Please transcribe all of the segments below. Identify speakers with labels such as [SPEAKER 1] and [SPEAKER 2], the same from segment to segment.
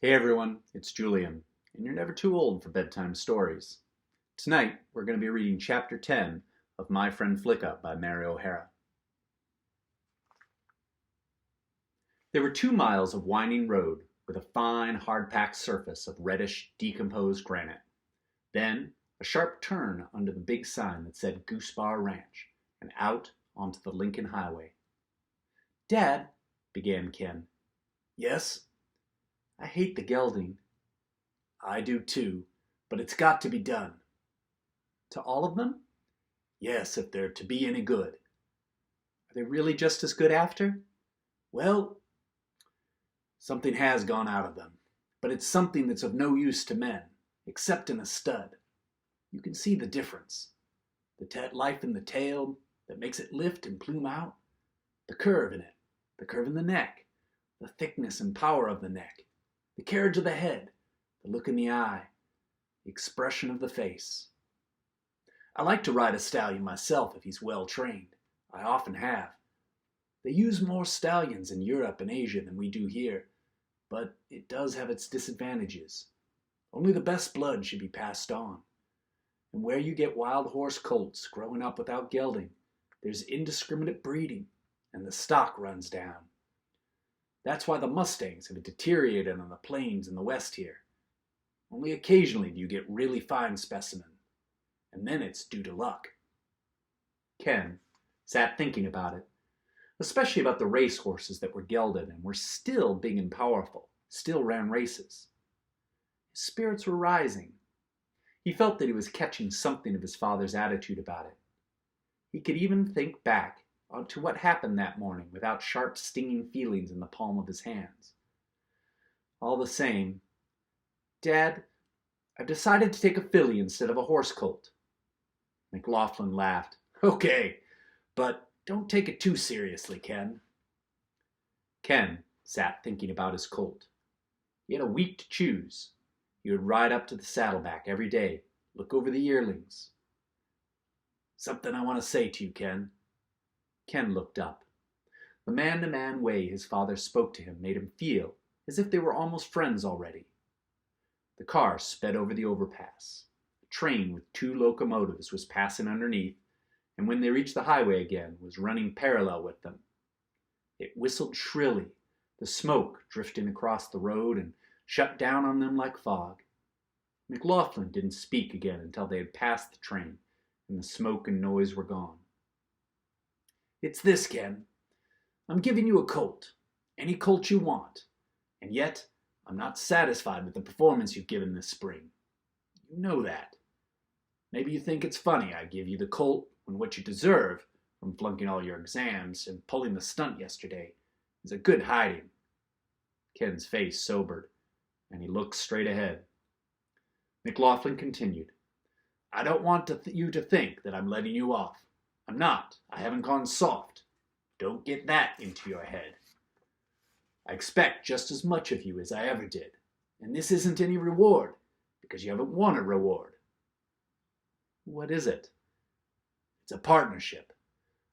[SPEAKER 1] Hey everyone, it's Julian, and you're never too old for bedtime stories. Tonight, we're going to be reading Chapter 10 of My Friend Flicka by Mary O'Hara. There were 2 miles of winding road with a fine, hard-packed surface of reddish, decomposed granite. Then, a sharp turn under the big sign that said Goose Bar Ranch, and out onto the Lincoln Highway. "Dad," began Ken. "Yes?" "I hate the gelding." "I do too, but it's got to be done." "To all of them?" "Yes, if they're to be any good." "Are they really just as good after?" "Well, something has gone out of them, but it's something that's of no use to men, except in a stud. You can see the difference. The life in the tail that makes it lift and plume out, the curve in it, the curve in the neck, the thickness and power of the neck, the carriage of the head, the look in the eye, the expression of the face. I like to ride a stallion myself if he's well trained. I often have. They use more stallions in Europe and Asia than we do here, but it does have its disadvantages. Only the best blood should be passed on. And where you get wild horse colts growing up without gelding, there's indiscriminate breeding, and the stock runs down. That's why the mustangs have deteriorated on the plains in the west here. Only occasionally do you get really fine specimen, and then it's due to luck." Ken sat thinking about it, especially about the race horses that were gelded and were still big and powerful, still ran races. His spirits were rising. He felt that he was catching something of his father's attitude about it. He could even think back to what happened that morning without sharp, stinging feelings in the palm of his hands. All the same, "Dad, I've decided to take a filly instead of a horse colt." McLaughlin laughed. "Okay, but don't take it too seriously, Ken." Ken sat thinking about his colt. He had a week to choose. He would ride up to the saddleback every day, look over the yearlings. "Something I want to say to you, Ken." Ken looked up. The man-to-man way his father spoke to him made him feel as if they were almost friends already. The car sped over the overpass. A train with 2 locomotives was passing underneath, and when they reached the highway again, was running parallel with them. It whistled shrilly, the smoke drifting across the road and shut down on them like fog. McLaughlin didn't speak again until they had passed the train and the smoke and noise were gone. "It's this, Ken. I'm giving you a colt, any colt you want, and yet I'm not satisfied with the performance you've given this spring. You know that. Maybe you think it's funny I give you the colt when what you deserve, from flunking all your exams and pulling the stunt yesterday, is a good hiding." Ken's face sobered, and he looked straight ahead. McLaughlin continued, "I don't want you to think that I'm letting you off. I'm not. I haven't gone soft. Don't get that into your head. I expect just as much of you as I ever did, and this isn't any reward, because you haven't won a reward." "What is it?" "It's a partnership.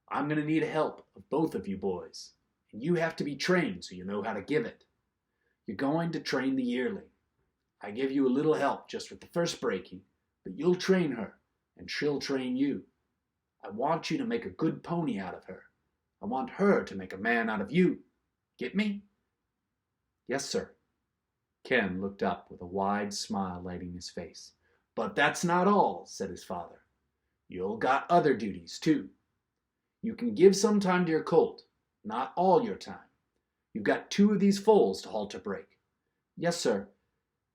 [SPEAKER 1] I'm going to need help of both of you boys, and you have to be trained so you know how to give it. You're going to train the yearling. I give you a little help just with the first breaking, but you'll train her, and she'll train you. I want you to make a good pony out of her. I want her to make a man out of you. Get me?" "Yes, sir." Ken looked up with a wide smile lighting his face. "But that's not all," said his father. "You'll got other duties, too. You can give some time to your colt, not all your time. You've got 2 of these foals to halter break." "Yes, sir."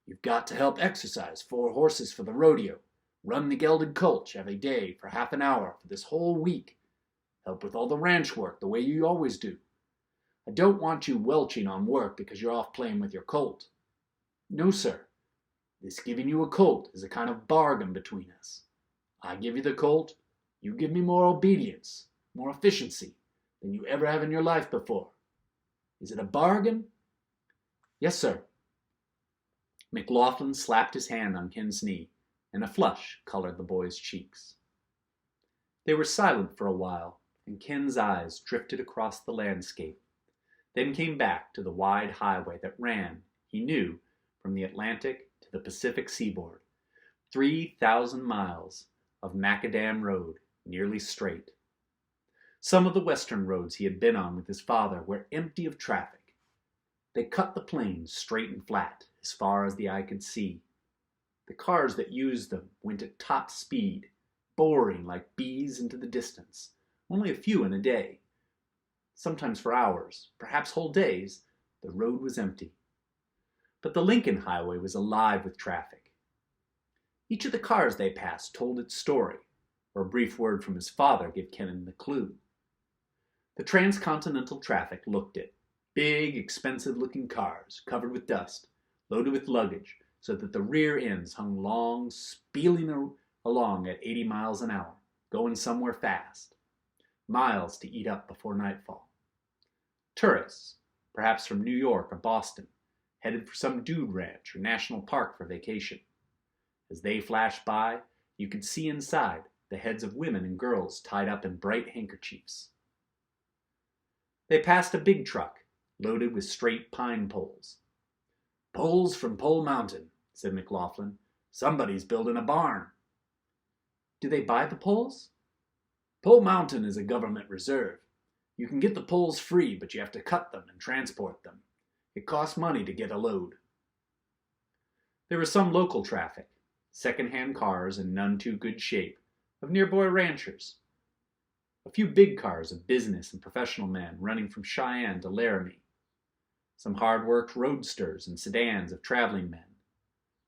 [SPEAKER 1] "You've got to help exercise 4 horses for the rodeo. Run the gelded colt every day for half an hour for this whole week. Help with all the ranch work the way you always do. I don't want you welching on work because you're off playing with your colt." "No, sir." "This giving you a colt is a kind of bargain between us. I give you the colt, you give me more obedience, more efficiency than you ever have in your life before. Is it a bargain?" "Yes, sir." McLaughlin slapped his hand on Ken's knee, and a flush colored the boy's cheeks. They were silent for a while, and Ken's eyes drifted across the landscape, then came back to the wide highway that ran, he knew, from the Atlantic to the Pacific seaboard. 3,000 miles of macadam road, nearly straight. Some of the western roads he had been on with his father were empty of traffic. They cut the plains straight and flat as far as the eye could see. The cars that used them went at top speed, boring like bees into the distance, only a few in a day. Sometimes for hours, perhaps whole days, the road was empty. But the Lincoln Highway was alive with traffic. Each of the cars they passed told its story, or a brief word from his father gave Kennan the clue. The transcontinental traffic looked it. Big, expensive-looking cars, covered with dust, loaded with luggage, so that the rear ends hung long, spieling along at 80 miles an hour, going somewhere fast. Miles to eat up before nightfall. Tourists, perhaps from New York or Boston, headed for some dude ranch or national park for vacation. As they flashed by, you could see inside the heads of women and girls tied up in bright handkerchiefs. They passed a big truck, loaded with straight pine poles. "Poles from Pole Mountain," said McLaughlin. "Somebody's building a barn." "Do they buy the poles?" "Pole Mountain is a government reserve. You can get the poles free, but you have to cut them and transport them. It costs money to get a load." There was some local traffic, second-hand cars in none too good shape, of nearby ranchers. A few big cars of business and professional men running from Cheyenne to Laramie. Some hard-worked roadsters and sedans of traveling men.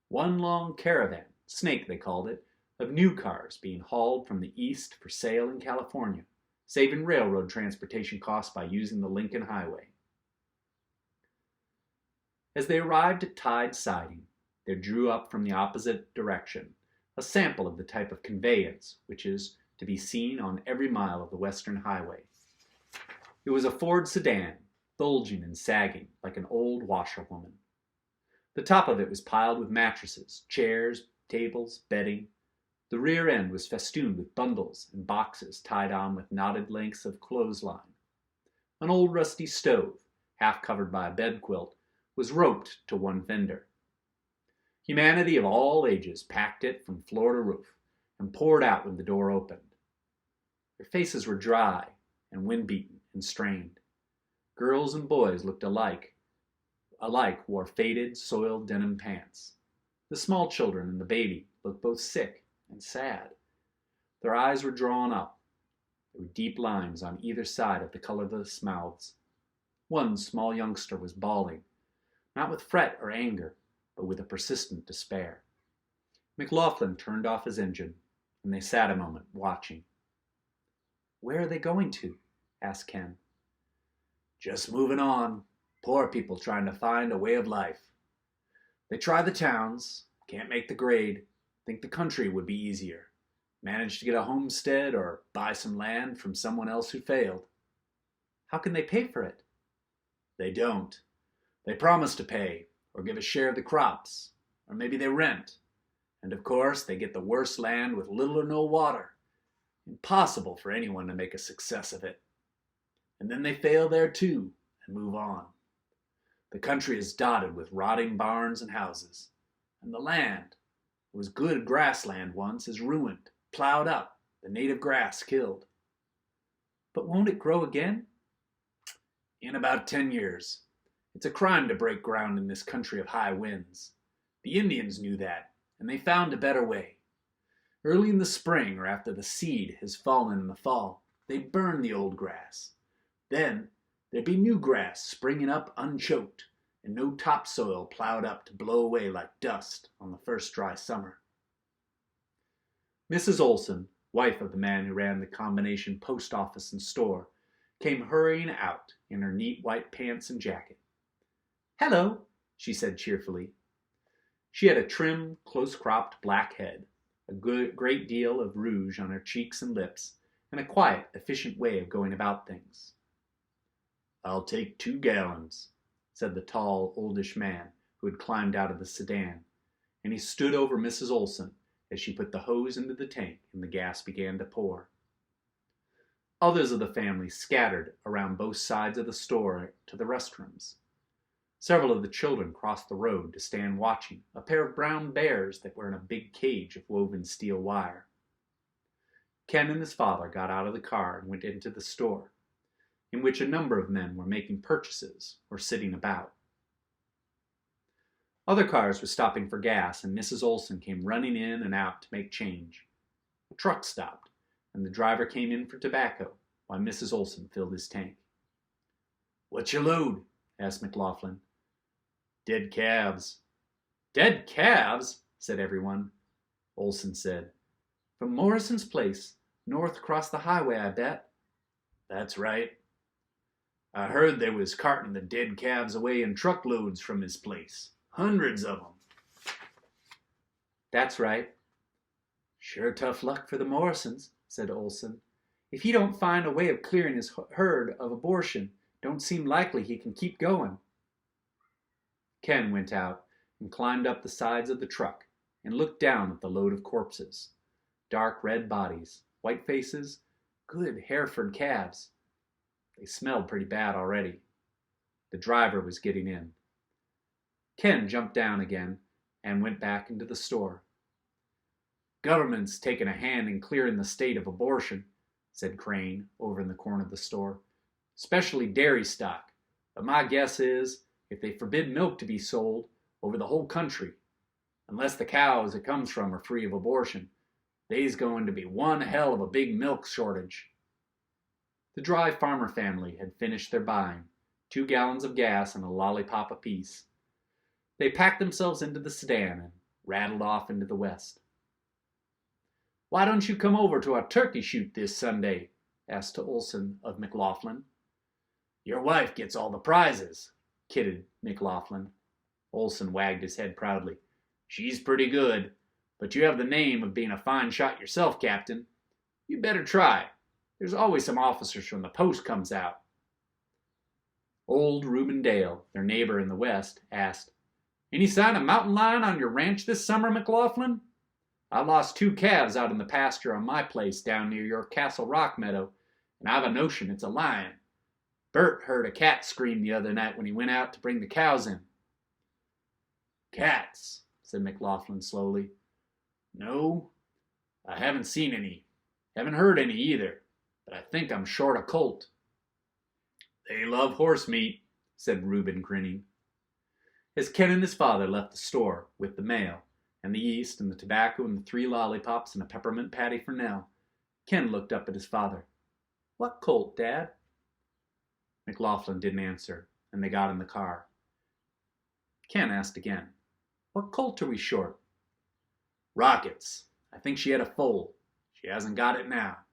[SPEAKER 1] One long caravan, snake they called it, of new cars being hauled from the east for sale in California, saving railroad transportation costs by using the Lincoln Highway. As they arrived at Tide Siding, there drew up from the opposite direction a sample of the type of conveyance which is to be seen on every mile of the Western Highway. It was a Ford sedan, bulging and sagging like an old washerwoman. The top of it was piled with mattresses, chairs, tables, bedding. The rear end was festooned with bundles and boxes tied on with knotted lengths of clothesline. An old rusty stove, half covered by a bed quilt, was roped to one fender. Humanity of all ages packed it from floor to roof and poured out when the door opened. Their faces were dry and wind-beaten and strained. Girls and boys looked alike wore faded, soiled denim pants. The small children and the baby looked both sick and sad. Their eyes were drawn up. There were deep lines on either side of the colorless mouths. One small youngster was bawling, not with fret or anger, but with a persistent despair. McLaughlin turned off his engine, and they sat a moment, watching. "Where are they going to?" asked Ken. "Just moving on. Poor people trying to find a way of life. They try the towns, can't make the grade, think the country would be easier. Manage to get a homestead or buy some land from someone else who failed." "How can they pay for it?" "They don't. They promise to pay, or give a share of the crops, or maybe they rent. And of course, they get the worst land with little or no water. Impossible for anyone to make a success of it. And then they fail there too, and move on. The country is dotted with rotting barns and houses. And the land, it was good grassland once, is ruined, plowed up, the native grass killed." "But won't it grow again?" "In about 10 years. It's a crime to break ground in this country of high winds. The Indians knew that, and they found a better way. Early in the spring, or after the seed has fallen in the fall, they burn the old grass. Then there'd be new grass springing up unchoked, and no topsoil plowed up to blow away like dust on the first dry summer." Mrs. Olson, wife of the man who ran the combination post office and store, came hurrying out in her neat white pants and jacket. "Hello," she said cheerfully. She had a trim, close-cropped black head, a great deal of rouge on her cheeks and lips, and a quiet, efficient way of going about things. "I'll take 2 gallons, said the tall, oldish man who had climbed out of the sedan, and he stood over Mrs. Olson as she put the hose into the tank and the gas began to pour. Others of the family scattered around both sides of the store to the restrooms. Several of the children crossed the road to stand watching a pair of brown bears that were in a big cage of woven steel wire. Ken and his father got out of the car and went into the store, in which a number of men were making purchases or sitting about. Other cars were stopping for gas, and Mrs. Olson came running in and out to make change. A truck stopped, and the driver came in for tobacco, while Mrs. Olson filled his tank. "What's your load?" asked McLaughlin. "Dead calves." "Dead calves?" said everyone. Olson said, "From Morrison's place, north across the highway, I bet." "That's right. I heard they was carting the dead calves away in truckloads from his place. Hundreds of them." "That's right." "Sure tough luck for the Morrisons," said Olson. "If he don't find a way of clearing his herd of abortion, don't seem likely he can keep going." Ken went out and climbed up the sides of the truck and looked down at the load of corpses. Dark red bodies, white faces, good Hereford calves. They smelled pretty bad already. The driver was getting in. Ken jumped down again and went back into the store. "Government's taking a hand in clearing the state of abortion," said Crane over in the corner of the store. "Especially dairy stock. But my guess is, if they forbid milk to be sold over the whole country, unless the cows it comes from are free of abortion, they's going to be one hell of a big milk shortage." The Dry Farmer family had finished their buying, 2 gallons of gas and a lollipop apiece. They packed themselves into the sedan and rattled off into the west. "Why don't you come over to our turkey shoot this Sunday?" asked Olson of McLaughlin. "Your wife gets all the prizes," kidded McLaughlin. Olson wagged his head proudly. "She's pretty good, but you have the name of being a fine shot yourself, Captain. You better try. There's always some officers from the post comes out." Old Reuben Dale, their neighbor in the west, asked, "Any sign of mountain lion on your ranch this summer, McLaughlin? I lost 2 calves out in the pasture on my place down near your Castle Rock meadow, and I've a notion it's a lion. Bert heard a cat scream the other night when he went out to bring the cows in." "Cats," said McLaughlin slowly. "No, I haven't seen any. Haven't heard any either, but I think I'm short a colt." "They love horse meat," said Reuben, grinning. As Ken and his father left the store with the mail, and the yeast and the tobacco and the 3 lollipops and a peppermint patty for Nell, Ken looked up at his father. "What colt, Dad?" McLaughlin didn't answer, and they got in the car. Ken asked again, "What colt are we short?" "Rockets. I think she had a foal. She hasn't got it now.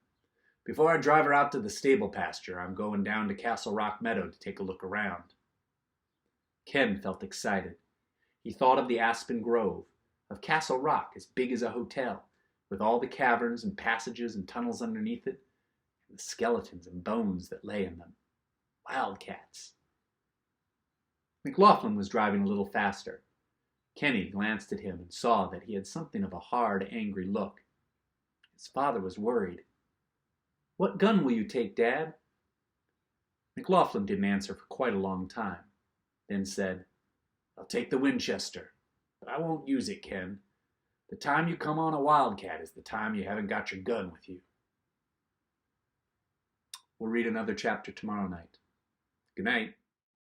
[SPEAKER 1] Before I drive her out to the stable pasture, I'm going down to Castle Rock Meadow to take a look around." Ken felt excited. He thought of the Aspen Grove, of Castle Rock as big as a hotel, with all the caverns and passages and tunnels underneath it, and the skeletons and bones that lay in them. Wildcats. McLaughlin was driving a little faster. Kenny glanced at him and saw that he had something of a hard, angry look. His father was worried. "What gun will you take, Dad?" McLaughlin didn't answer for quite a long time, then said, "I'll take the Winchester, but I won't use it, Ken. The time you come on a wildcat is the time you haven't got your gun with you." We'll read another chapter tomorrow night. Good night.